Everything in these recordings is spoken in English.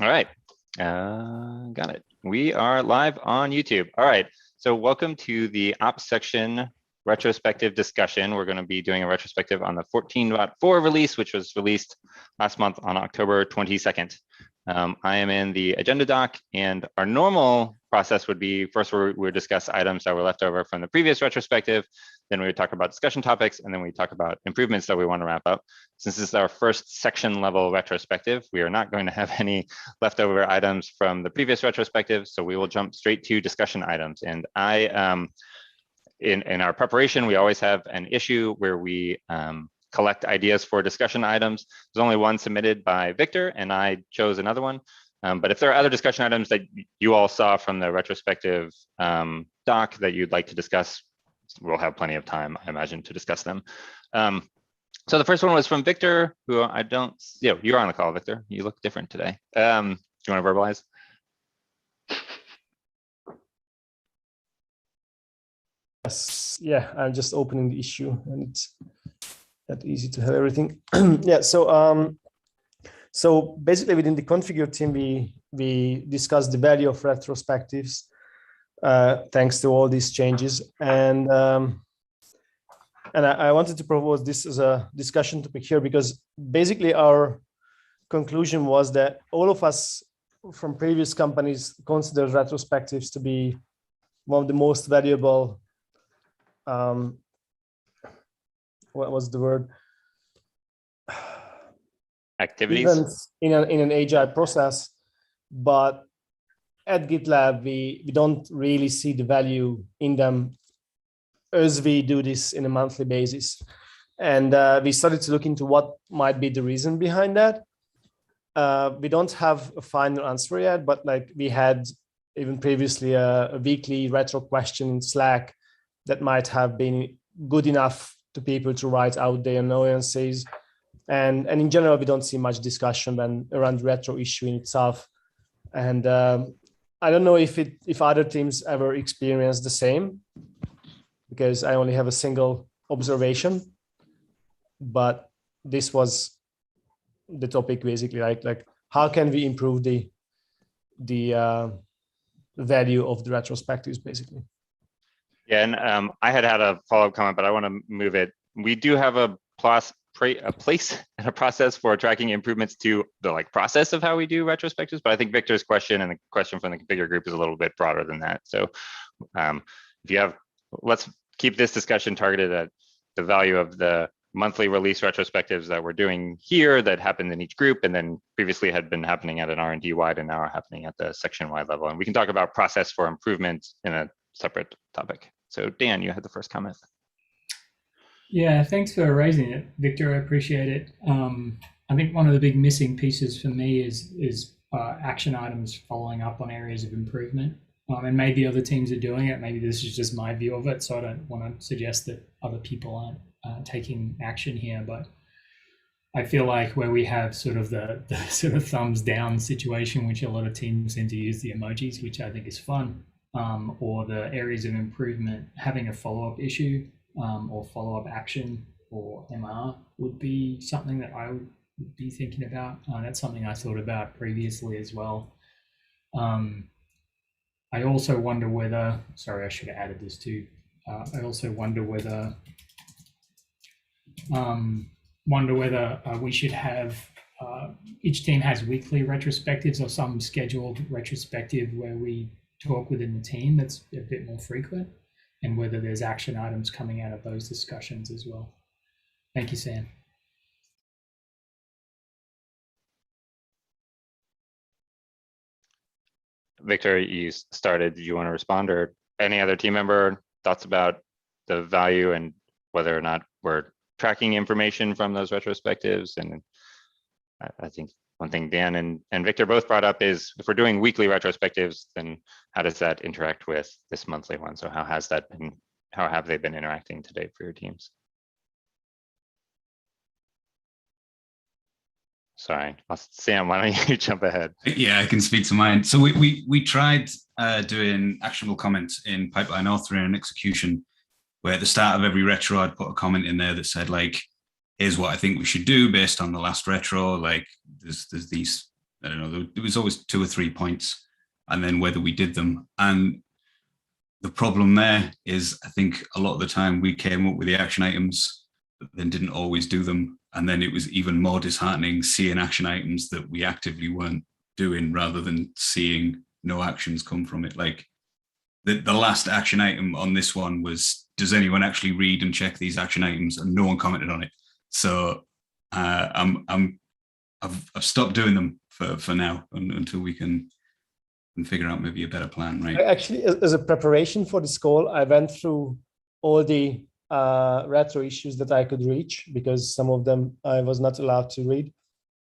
All right, got it. We are live on YouTube. All right, so welcome to the ops section retrospective discussion. We're going to be doing a retrospective on the 14.4 release, which was released last month on October 22nd. I am in the agenda doc, and our normal process would be first we would discuss items that were left over from the previous retrospective, then we would talk about discussion topics, and then we talk about improvements that we want to wrap up. Since this is our first section level retrospective, we are not going to have any leftover items from the previous retrospective, so we will jump straight to discussion items. And in our preparation, we always have an issue where we collect ideas for discussion items. There's only one submitted by Victor, and I chose another one. But if there are other discussion items that you all saw from the retrospective doc that you'd like to discuss, we'll have plenty of time, I imagine, to discuss them. So the first one was from Victor, who I don't, you're on the call, Victor. You look different today. Do you want to verbalize? Yes, yeah, I'm just opening the issue, and it's not easy to have everything. Yeah, so basically within the configure team, we discussed the value of retrospectives thanks to all these changes, and I wanted to propose this as a discussion topic here because basically our conclusion was that all of us from previous companies consider retrospectives to be one of the most valuable what was the word? Activities events in an agile process, but at GitLab we don't really see the value in them as we do this in a monthly basis, and we started to look into what might be the reason behind that. We don't have a final answer yet, but like we had even previously a weekly retro question in Slack that might have been good enough to people to write out their annoyances. And in general, we don't see much discussion around the retro issue in itself. And I don't know if other teams ever experience the same, because I only have a single observation. But this was the topic basically, like how can we improve the value of the retrospectives, basically. Yeah, and I had a follow-up comment, but I want to move it. We do have a place and a process for tracking improvements to the process of how we do retrospectives. But I think Victor's question and the question from the configure group is a little bit broader than that. So if you have, let's keep this discussion targeted at the value of the monthly release retrospectives that we're doing here that happened in each group, and then previously had been happening at an R&D wide and now are happening at the section wide level. And we can talk about process for improvement in a separate topic. So Dan, you had the first comment. Yeah, thanks for raising it, Victor. I appreciate it. I think one of the big missing pieces for me is action items following up on areas of improvement. And maybe other teams are doing it. Maybe this is just my view of it. So I don't want to suggest that other people aren't taking action here. But I feel like where we have sort of the sort of thumbs down situation, which a lot of teams seem to use the emojis, which I think is fun, or the areas of improvement, having a follow-up issue or follow-up action or MR would be something that I would be thinking about. That's something I thought about previously as well. I also wonder whether, sorry, I should have added this too. I also wonder whether we should have, each team has weekly retrospectives or some scheduled retrospective where we talk within the team that's a bit more frequent, and whether there's action items coming out of those discussions as well. Thank you, Sam. Victor, you started. Do you want to respond, or any other team member thoughts about the value and whether or not we're tracking information from those retrospectives? And I think one thing Dan and Victor both brought up is if we're doing weekly retrospectives, then how does that interact with this monthly one? So how has that been, how have they been interacting to date for your teams? Sorry, Sam, why don't you jump ahead? Yeah, I can speak to mine. So we tried doing actionable comments in pipeline authoring and execution, where at the start of every retro, I'd put a comment in there that said, like, here's what I think we should do based on the last retro. Like, there's these I don't know, there was always 2 or 3 points, and then whether we did them. And the problem there is, I think a lot of the time we came up with the action items, but then didn't always do them. And then it was even more disheartening seeing action items that we actively weren't doing, rather than seeing no actions come from it. Like the last action item on this one was, does anyone actually read and check these action items? And no one commented on it. So I've stopped doing them for now until we can figure out maybe a better plan, right? Actually, as a preparation for this call, I went through all the retro issues that I could reach, because some of them I was not allowed to read.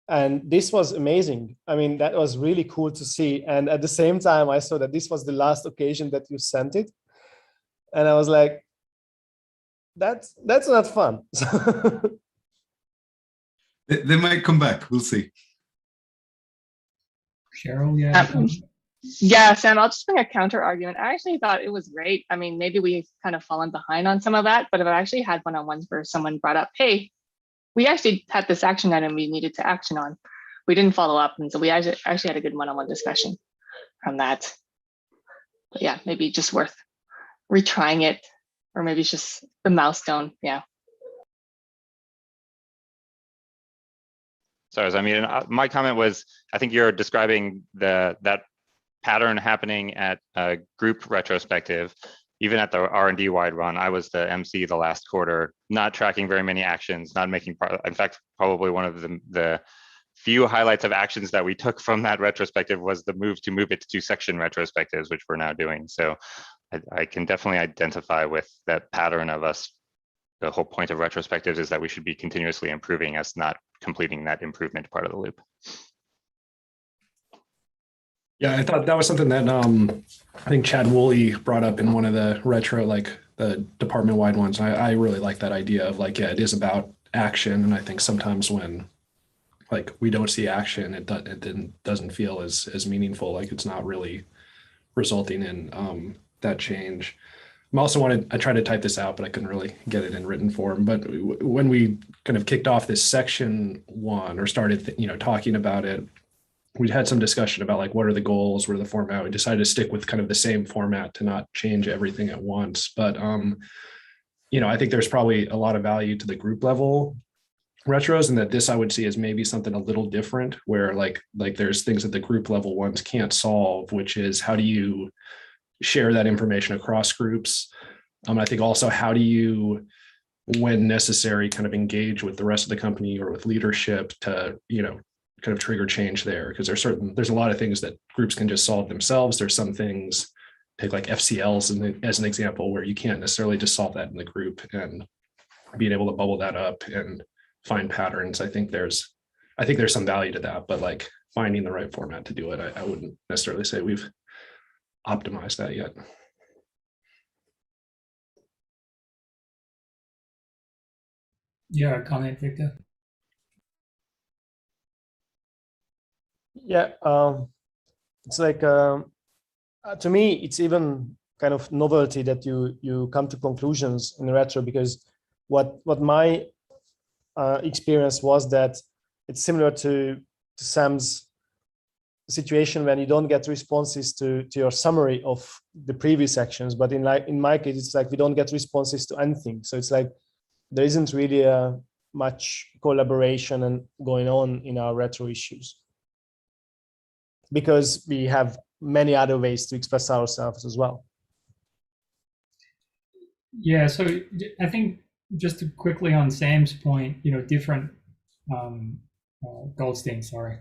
And this was amazing. I mean, that was really cool to see. And at the same time, I saw that this was the last occasion that you sent it. And I was like, that's not fun. They might come back. We'll see. Cheryl, yeah. Yeah, Sam, I'll just bring a counter argument. I actually thought it was great. I mean, maybe we've kind of fallen behind on some of that, but I've actually had one-on-ones where someone brought up, hey, we actually had this action item we needed to action on. We didn't follow up. And so we actually had a good one-on-one discussion from that. But yeah, maybe just worth retrying it, or maybe it's just the milestone. Yeah. So I mean, my comment was, I think you're describing that pattern happening at a group retrospective. Even at the R&D wide run, I was the MC the last quarter, not tracking very many actions, not making, in fact, probably one of the few highlights of actions that we took from that retrospective was the move it to 2 section retrospectives, which we're now doing. So I can definitely identify with that pattern of us. The whole point of retrospectives is that we should be continuously improving, us not completing that improvement part of the loop. Yeah, I thought that was something that I think Chad Woolley brought up in one of the retro, like the department-wide ones. I really like that idea of like, yeah, it is about action. And I think sometimes when like we don't see action, it doesn't feel as meaningful, like it's not really resulting in that change. I tried to type this out, but I couldn't really get it in written form. But when we kind of kicked off this section 1 or started, talking about it, we had some discussion about like, what are the goals, what are the format. We decided to stick with kind of the same format to not change everything at once. But, I think there's probably a lot of value to the group level retros, and that this I would see as maybe something a little different, where like there's things that the group level ones can't solve, which is how do you share that information across groups? I think also, how do you, when necessary, kind of engage with the rest of the company or with leadership to, kind of trigger change there? Because there's a lot of things that groups can just solve themselves. There's some things, take like FCLs as an example, where you can't necessarily just solve that in the group, and being able to bubble that up and find patterns. I think there's some value to that, but like finding the right format to do it, I wouldn't necessarily say we've optimized that yet. Yeah, comment, Victor. Yeah, it's like to me, it's even kind of novelty that you come to conclusions in retro, because what my experience was that it's similar to Sam's situation when you don't get responses to your summary of the previous actions. But in my case, it's like we don't get responses to anything. So it's like there isn't really much collaboration and going on in our retro issues, because we have many other ways to express ourselves as well. Yeah, so I think just to quickly on Sam's point, different Goldstein, sorry,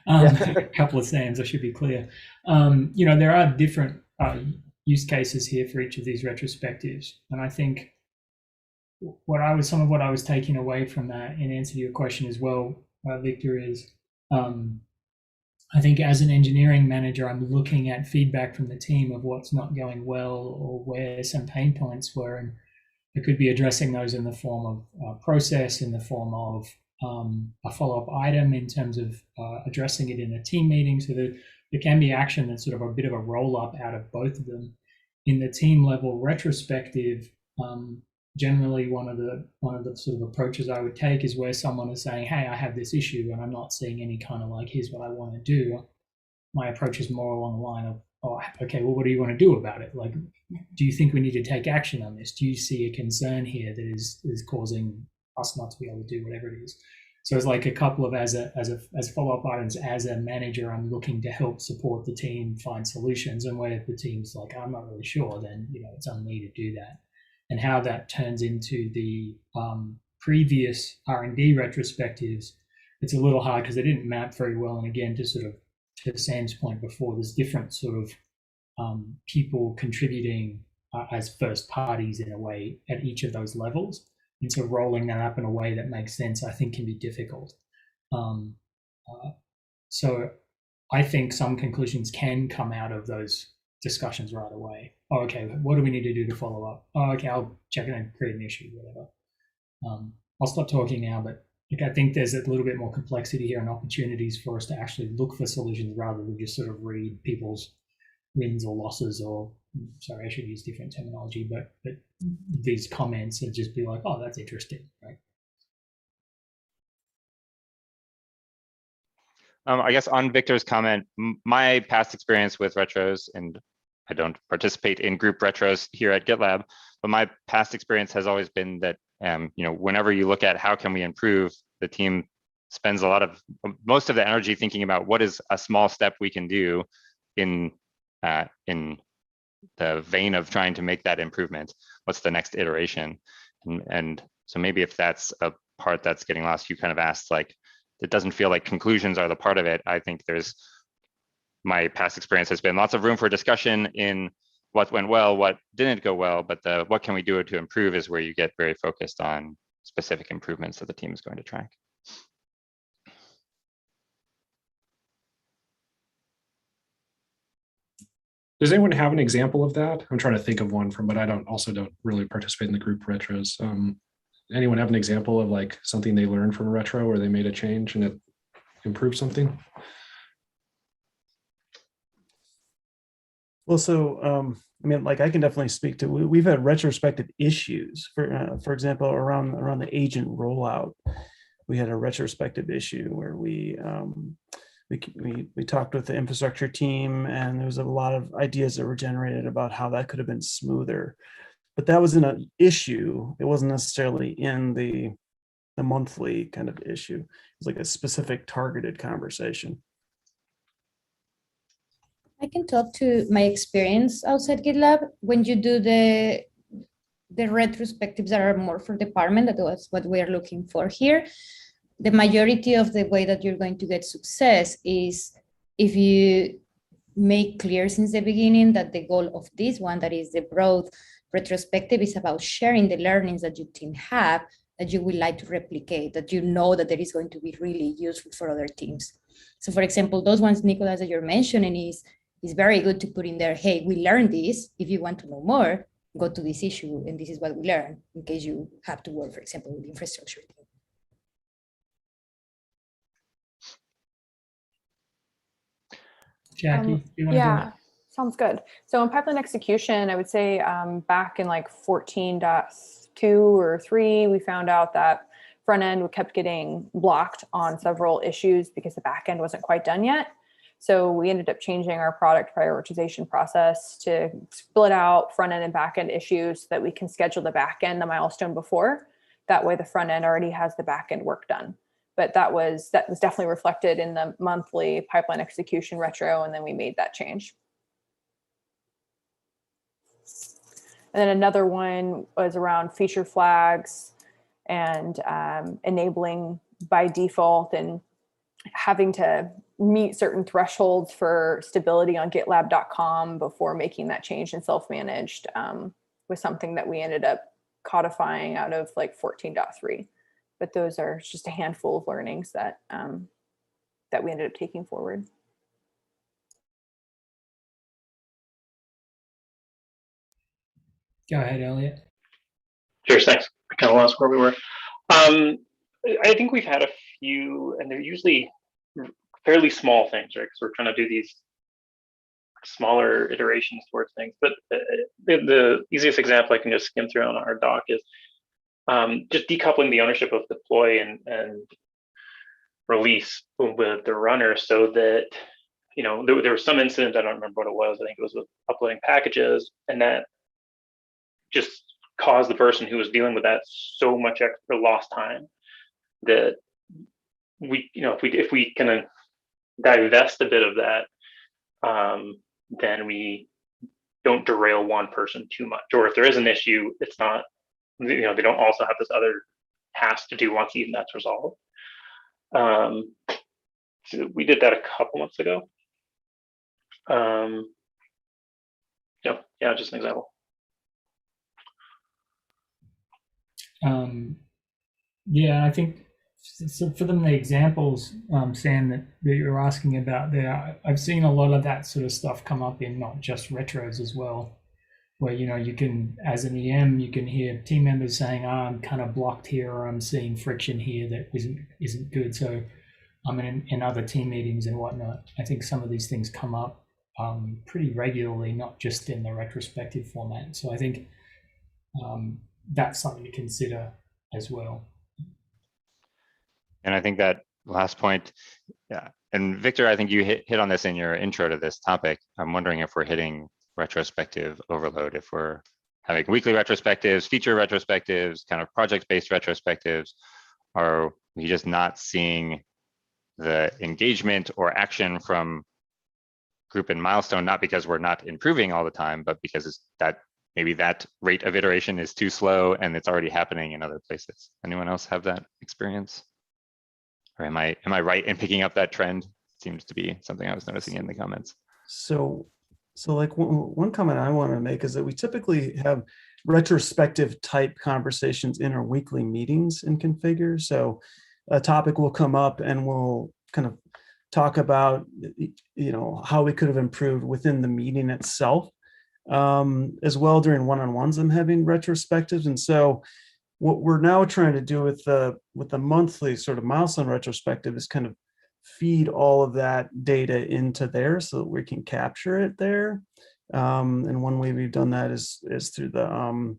a couple of Sams, I should be clear. There are different use cases here for each of these retrospectives, and I think some of what I was taking away from that, in answer to your question as well, Victor, is I think as an engineering manager, I'm looking at feedback from the team of what's not going well or where some pain points were, and it could be addressing those in the form of process, in the form of a follow-up item, in terms of addressing it in a team meeting. So that there can be action that's sort of a bit of a roll-up out of both of them. In the team level retrospective, generally one of the sort of approaches I would take is where someone is saying, hey, I have this issue and I'm not seeing any kind of like, here's what I want to do. My approach is more along the line of, oh, okay, well, what do you want to do about it? Like, do you think we need to take action on this? Do you see a concern here that is causing us not to be able to do whatever it is? So it's like a couple of as follow-up items. As a manager, I'm looking to help support the team find solutions, and where the team's like, I'm not really sure, then it's on me to do that. And how that turns into the previous R&D retrospectives, it's a little hard because they didn't map very well. And again, to Sam's point before, there's different sort of people contributing as first parties in a way at each of those levels. And so rolling that up in a way that makes sense, I think, can be difficult. So I think some conclusions can come out of those discussions right away. Oh, okay, what do we need to do to follow up? Oh, okay, I'll check it and create an issue, whatever. I'll stop talking now, but I think there's a little bit more complexity here and opportunities for us to actually look for solutions rather than just sort of read people's wins or losses, or sorry, I should use different terminology, but these comments and just be like, oh, that's interesting, right? I guess on Victor's comment, my past experience with retros, and I don't participate in group retros here at GitLab, but my past experience has always been that, whenever you look at how can we improve, the team spends most of the energy thinking about what is a small step we can do in the vein of trying to make that improvement. What's the next iteration? And so maybe if that's a part that's getting lost, you kind of asked, like, it doesn't feel like conclusions are the part of it. I think my past experience has been lots of room for discussion in what went well, what didn't go well, but what can we do to improve is where you get very focused on specific improvements that the team is going to track. Does anyone have an example of that? I'm trying to think of one but I don't really participate in the group retros. Anyone have an example of like something they learned from a retro where they made a change and it improved something? Well, so I can definitely speak to. We've had retrospective issues. For example, around the agent rollout, we had a retrospective issue where we talked with the infrastructure team, and there was a lot of ideas that were generated about how that could have been smoother. But that was in an issue. It wasn't necessarily in the monthly kind of issue. It was like a specific targeted conversation. I can talk to my experience outside GitLab. When you do the retrospectives that are more for department, that was what we are looking for here. The majority of the way that you're going to get success is if you make clear since the beginning that the goal of this one, that is the broad retrospective, is about sharing the learnings that your team have that you would like to replicate, that you know that there is going to be really useful for other teams. So for example, those ones, Nicholas, that you're mentioning is very good to put in there, hey, we learned this. If you want to know more, go to this issue, and this is what we learned, in case you have to work, for example, with the infrastructure team. Jackie, do you want to yeah, sounds good. So in pipeline execution, I would say back in like 14.2 or 3, we found out that front end kept getting blocked on several issues because the back end wasn't quite done yet. So we ended up changing our product prioritization process to split out front end and back end issues so that we can schedule the back end the milestone before. That way the front end already has the back end work done. But that was definitely reflected in the monthly pipeline execution retro, and then we made that change. And then another one was around feature flags and enabling by default and having to meet certain thresholds for stability on GitLab.com before making that change in self-managed was something that we ended up codifying out of like 14.3. But those are just a handful of learnings that that we ended up taking forward. Go ahead, Elliot. Cheers, thanks. I kind of lost where we were. I think we've had a few, and they're usually fairly small things, right? Because we're trying to do these smaller iterations towards things. But the easiest example I can just skim through on our doc is just decoupling the ownership of deploy and release with the runner, so that, you know, there was some incident, I don't remember what it was, I think it was with uploading packages, and that just caused the person who was dealing with that so much extra lost time that we, you know, if we can divest a bit of that, then we don't derail one person too much. Or if there is an issue, it's not, you know, they don't also have this other task to do once even that's resolved. So we did that a couple months ago. Yeah, just an example. Yeah, I think so for them, the examples, Sam, that you're asking about there, I've seen a lot of that sort of stuff come up in not just retros as well, where, you know, you can, as an EM, you can hear team members saying, oh, I'm kind of blocked here, or I'm seeing friction here that isn't good. So I'm in other team meetings and whatnot. I think some of these things come up pretty regularly, not just in the retrospective format. So I think that's something to consider as well. And I think that last point, yeah. And Victor, I think you hit on this in your intro to this topic. I'm wondering if we're hitting retrospective overload, if we're having weekly retrospectives, feature retrospectives, kind of project-based retrospectives. Are we just not seeing the engagement or action from group and milestone, not because we're not improving all the time, but because it's that maybe that rate of iteration is too slow and it's already happening in other places? Anyone else have that experience? Or am I right in picking up that trend? Seems to be something I was noticing in the comments. So like one comment I want to make is that we typically have retrospective type conversations in our weekly meetings in Configure. So a topic will come up and we'll kind of talk about, you know, how we could have improved within the meeting itself. As well, during one-on-ones, I'm having retrospectives. And so what we're now trying to do with the monthly sort of milestone retrospective is kind of feed all of that data into there so that we can capture it there. And one way we've done that is through the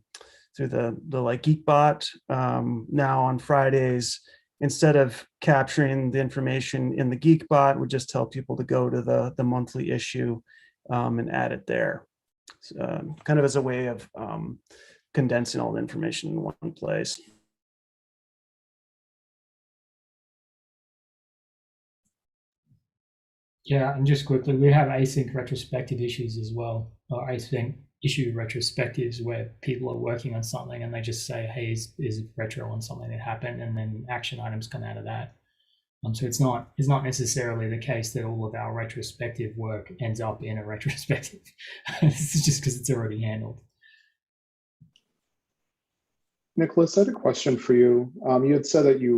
like Geekbot. Now on Fridays, instead of capturing the information in the Geekbot, we just tell people to go to the monthly issue and add it there. Kind of as a way of condensing all the information in one place. Yeah, and just quickly, we have async retrospective issues as well, or async issue retrospectives where people are working on something and they just say, hey, is retro on something that happened, and then action items come out of that. So it's not necessarily the case that all of our retrospective work ends up in a retrospective. It's just because it's already handled. Nicholas, I had a question for you. You had said that you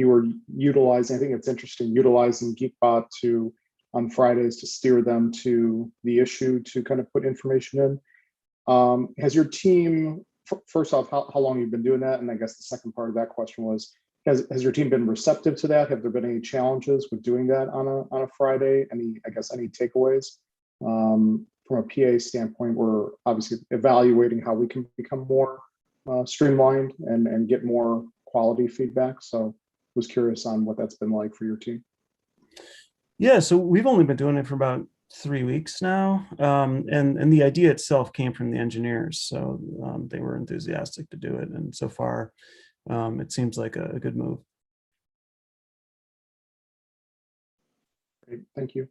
were utilizing, I think it's interesting, utilizing Geekbot on Fridays to steer them to the issue to kind of put information in. Has your team, first off, how long you've been doing that? And I guess the second part of that question was, has your team been receptive to that? Have there been any challenges with doing that on a Friday? Any takeaways? From a PA standpoint, we're obviously evaluating how we can become more streamlined and get more quality feedback. So was curious on what that's been like for your team. Yeah, so we've only been doing it for about 3 weeks now. And the idea itself came from the engineers. So they were enthusiastic to do it. And so far, it seems like a good move. Great, thank you.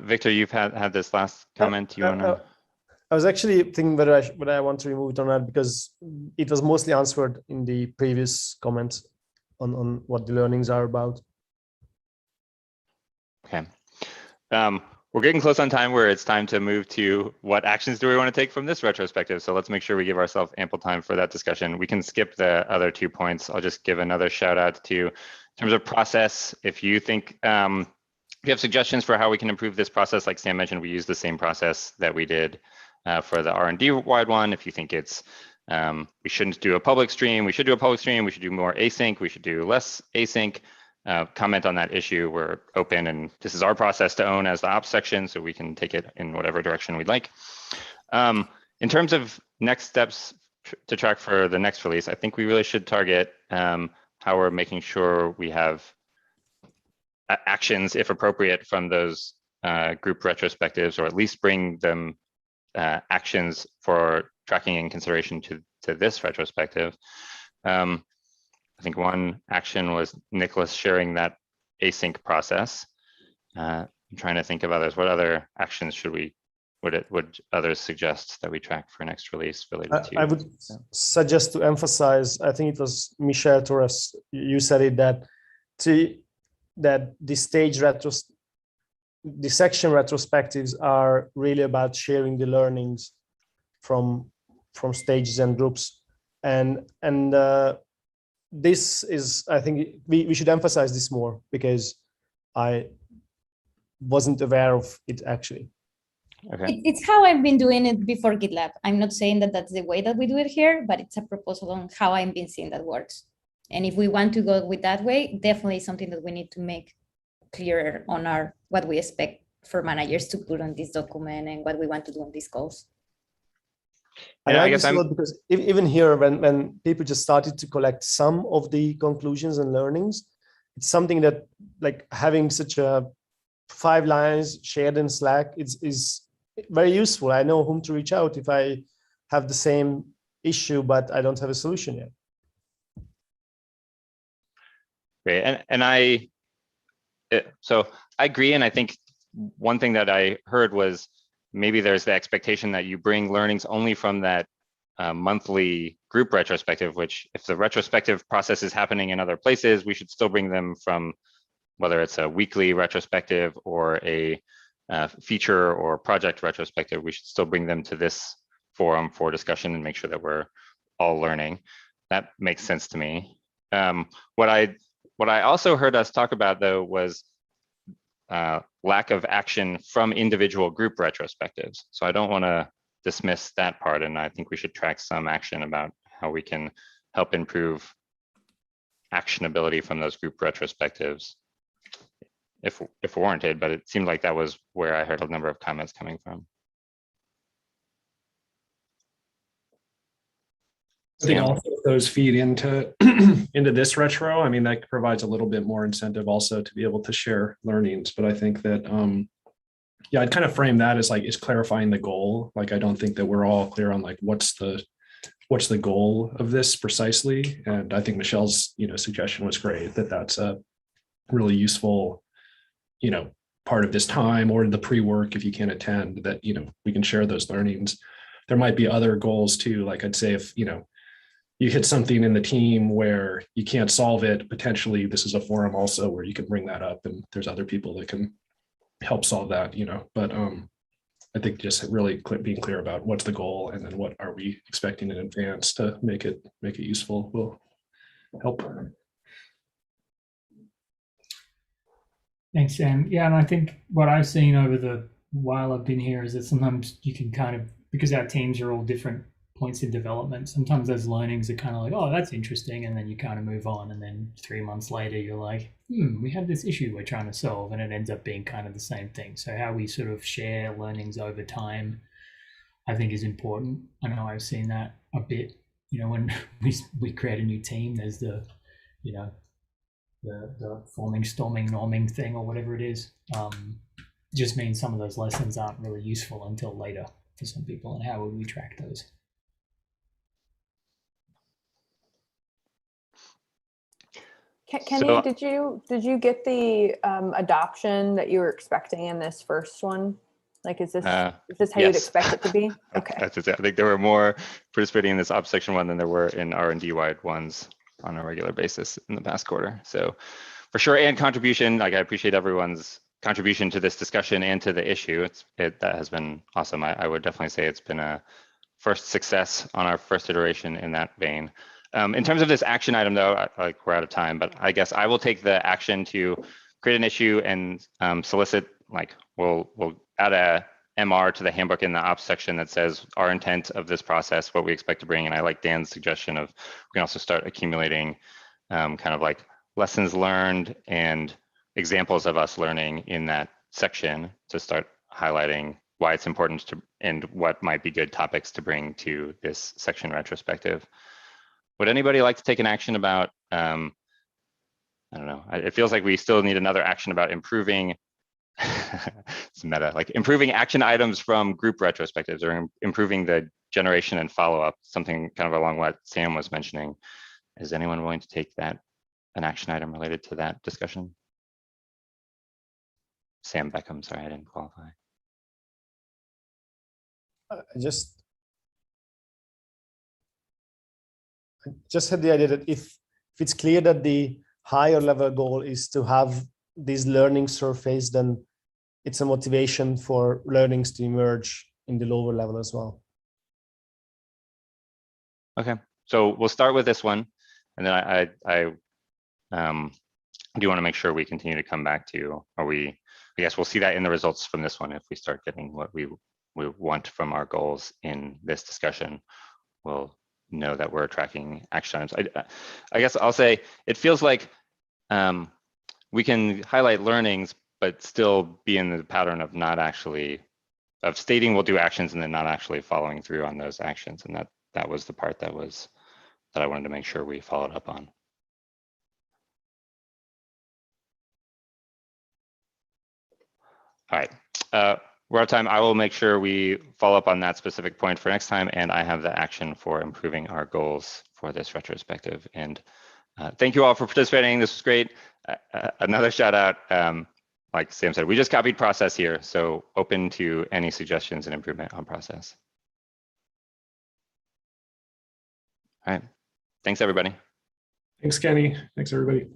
Victor, you've had this last comment. You want to? I was actually thinking whether I want to remove it or not, because it was mostly answered in the previous comments on what the learnings are about. Okay. We're getting close on time where it's time to move to what actions do we want to take from this retrospective. So let's make sure we give ourselves ample time for that discussion. We can skip the other 2 points. I'll just give another shout out to, in terms of process, if you think, if you have suggestions for how we can improve this process, like Sam mentioned, we use the same process that we did for the R&D wide one. If you think it's, we shouldn't do a public stream, we should do a public stream, we should do more async, we should do less async. comment on that issue, we're open, and this is our process to own as the ops section, so we can take it in whatever direction we'd like. In terms of next steps to track for the next release, I think we really should target how we're making sure we have actions, if appropriate, from those group retrospectives, or at least bring them actions for tracking in consideration to this retrospective. I think one action was Nicholas sharing that async process. I'm trying to think of others. What other actions would others suggest that we track for next release related to? I would suggest to emphasize, I think it was Michelle Torres, you said it, that the section retrospectives are really about sharing the learnings from stages and groups, and this is, I think we should emphasize this more, because I wasn't aware of it actually. Okay. It's how I've been doing it before GitLab. I'm not saying that that's the way that we do it here, but it's a proposal on how I've been seeing that works. And if we want to go with that way, definitely something that we need to make clearer on what we expect for managers to put on this document and what we want to do on these calls. And I guess because even here, when people just started to collect some of the conclusions and learnings, it's something that, like, having such a 5 lines shared in Slack is very useful. I know whom to reach out if I have the same issue, but I don't have a solution yet. Great, so I agree, and I think one thing that I heard was maybe there's the expectation that you bring learnings only from that monthly group retrospective, which, if the retrospective process is happening in other places, we should still bring them from, whether it's a weekly retrospective or a feature or project retrospective, we should still bring them to this forum for discussion and make sure that we're all learning. That makes sense to me. What I also heard us talk about, though, was lack of action from individual group retrospectives. So I don't want to dismiss that part, and I think we should track some action about how we can help improve actionability from those group retrospectives, if warranted, but it seemed like that was where I heard a number of comments coming from. I think also if those feed into this retro, I mean, that provides a little bit more incentive also to be able to share learnings. But I think that, yeah, I'd kind of frame that as like, is clarifying the goal. Like, I don't think that we're all clear on like, what's the goal of this precisely. And I think Michelle's, suggestion was great, that that's a really useful, part of this time, or the pre-work, if you can't attend, that, we can share those learnings. There might be other goals too. Like, I'd say if, you hit something in the team where you can't solve it, potentially this is a forum also where you can bring that up, and there's other people that can help solve that, but I think just really being clear about what's the goal, and then what are we expecting in advance to make it useful will help. Thanks, Sam. Yeah, and I think what I've seen over the while I've been here is that sometimes you can kind of, because our teams are all different points in development, sometimes those learnings are kind of like, oh, that's interesting, and then you kind of move on, and then 3 months later you're like, we have this issue we're trying to solve, and it ends up being kind of the same thing. So how we sort of share learnings over time, I think, is important. I know I've seen that a bit, when we create a new team, there's the forming, storming, norming thing, or whatever it is. Just means some of those lessons aren't really useful until later for some people, and how would we track those? Kenny, so, did you get the adoption that you were expecting in this first one? Like, is this how yes. You'd expect it to be? Okay. That's it. I think there were more participating in this ops section one than there were in R&D wide ones on a regular basis in the past quarter. So for sure, and contribution, like, I appreciate everyone's contribution to this discussion and to the issue. That has been awesome. I would definitely say it's been a first success on our first iteration in that vein. In terms of this action item, though, like, we're out of time, but I guess I will take the action to create an issue and solicit, like, we'll add a MR to the handbook in the ops section that says our intent of this process, what we expect to bring. And I like Dan's suggestion of, we can also start accumulating kind of like lessons learned and examples of us learning in that section to start highlighting why it's important to, and what might be good topics to bring to this section retrospective. Would anybody like to take an action about, I don't know, it feels like we still need another action about improving, it's meta, like improving action items from group retrospectives or improving the generation and follow-up, something kind of along what Sam was mentioning. Is anyone willing to take that, an action item related to that discussion? Sam Beckham, sorry, I didn't qualify. I just had the idea that if it's clear that the higher level goal is to have this learning surface, then it's a motivation for learnings to emerge in the lower level as well. Okay, so we'll start with this one, and then I do want to make sure we continue to come back to, I guess we'll see that in the results from this one. If we start getting what we want from our goals in this discussion, we'll know that we're tracking action items. I guess I'll say it feels like we can highlight learnings, but still be in the pattern of not actually, of stating we'll do actions and then not actually following through on those actions. And that was the part that I wanted to make sure we followed up on. All right, we're out of time. I will make sure we follow up on that specific point for next time, and I have the action for improving our goals for this retrospective. And thank you all for participating. This was great. Another shout out, like Sam said, we just copied process here, so open to any suggestions and improvement on process. All right, thanks everybody. Thanks, Kenny. Thanks, everybody.